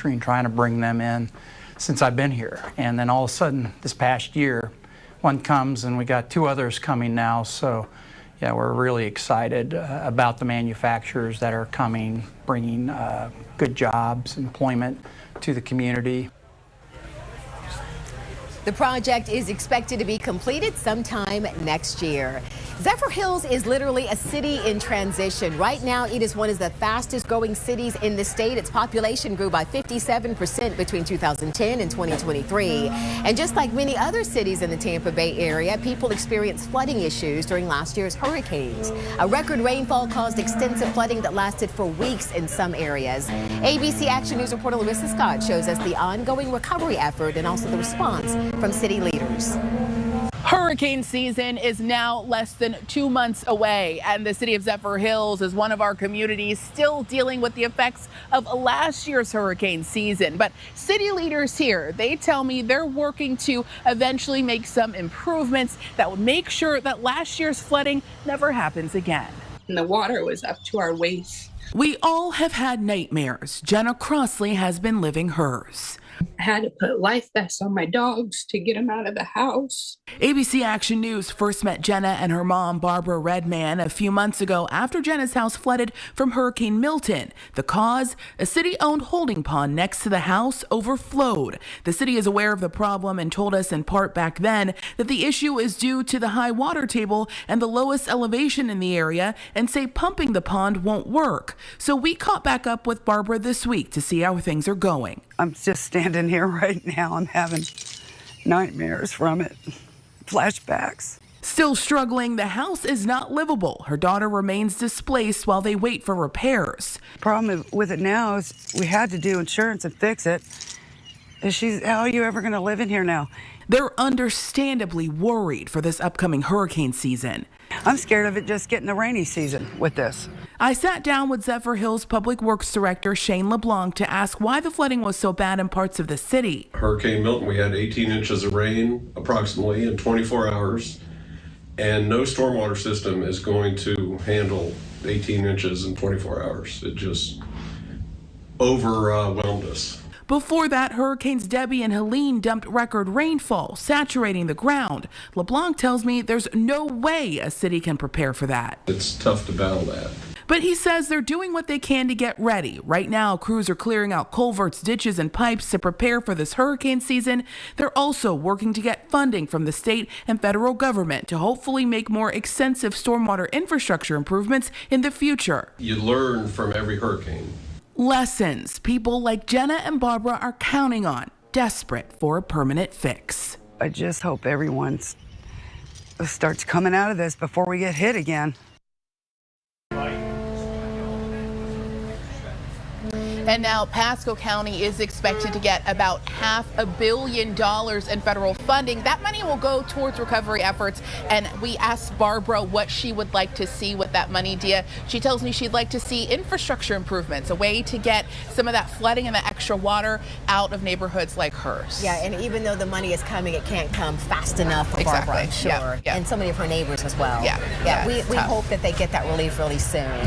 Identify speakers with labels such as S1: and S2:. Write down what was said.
S1: and trying to bring them in since I've been here. And then all of a sudden, this past year, one comes and we got two others coming now. So yeah, we're really excited about the manufacturers that are coming, bringing good jobs, employment to the community.
S2: The project is expected to be completed sometime next year. Zephyrhills is literally a city in transition. Right now, it is one of the fastest growing cities in the state. Its population grew by 57% between 2010 and 2023. And just like many other cities in the Tampa Bay area, people experienced flooding issues during last year's hurricanes. A record rainfall caused extensive flooding that lasted for weeks in some areas. ABC Action News reporter Larissa Scott shows us the ongoing recovery effort and also the response from city leaders.
S3: Hurricane season is now less than 2 months away, and the city of Zephyrhills is one of our communities still dealing with the effects of last year's hurricane season. But city leaders here, they tell me they're working to eventually make some improvements that would make sure that last year's flooding never happens again.
S4: And the water was up to our waist.
S3: We all have had nightmares. Jenna Crossley has been living hers.
S4: I had to put life vests on my dogs to get them out of the house.
S3: ABC Action News first met Jenna and her mom, Barbara Redman, a few months ago after Jenna's house flooded from Hurricane Milton. The cause? A city-owned holding pond next to the house overflowed. The city is aware of the problem and told us in part back then that the issue is due to the high water table and the lowest elevation in the area, and say pumping the pond won't work. So we caught back up with Barbara this week to see how things are going.
S5: I'm just standing here right now. I'm having nightmares from it, flashbacks.
S3: Still struggling, the house is not livable. Her daughter remains displaced while they wait for repairs.
S5: Problem with it now is we had to do insurance and fix it. How are you ever going to live in here now?
S3: They're understandably worried for this upcoming hurricane season.
S5: I'm scared of it just getting the rainy season with this.
S3: I sat down with Zephyrhills Public Works Director Shane LeBlanc to ask why the flooding was so bad in parts of the city.
S6: Hurricane Milton, we had 18 inches of rain approximately in 24 hours, and no stormwater system is going to handle 18 inches in 24 hours. It just overwhelmed us.
S3: Before that, Hurricanes Debbie and Helene dumped record rainfall, saturating the ground. LeBlanc tells me there's no way a city can prepare for that.
S6: It's tough to battle that.
S3: But he says they're doing what they can to get ready. Right now, crews are clearing out culverts, ditches, and pipes to prepare for this hurricane season. They're also working to get funding from the state and federal government to hopefully make more extensive stormwater infrastructure improvements in the future.
S6: You learn from every hurricane.
S3: Lessons people like Jenna and Barbara are counting on, desperate for a permanent fix.
S5: I just hope everyone starts coming out of this before we get hit again.
S3: And now Pasco County is expected to get about $500 million in federal funding. That money will go towards recovery efforts. And we asked Barbara what she would like to see with that money, Dia. She tells me she'd like to see infrastructure improvements, a way to get some of that flooding and the extra water out of neighborhoods like hers.
S2: Yeah, and even though the money is coming, it can't come fast enough for Barbara, I'm sure.
S3: Yeah.
S2: And so many of her neighbors as well.
S3: Yeah.
S2: We hope that they get that relief really soon.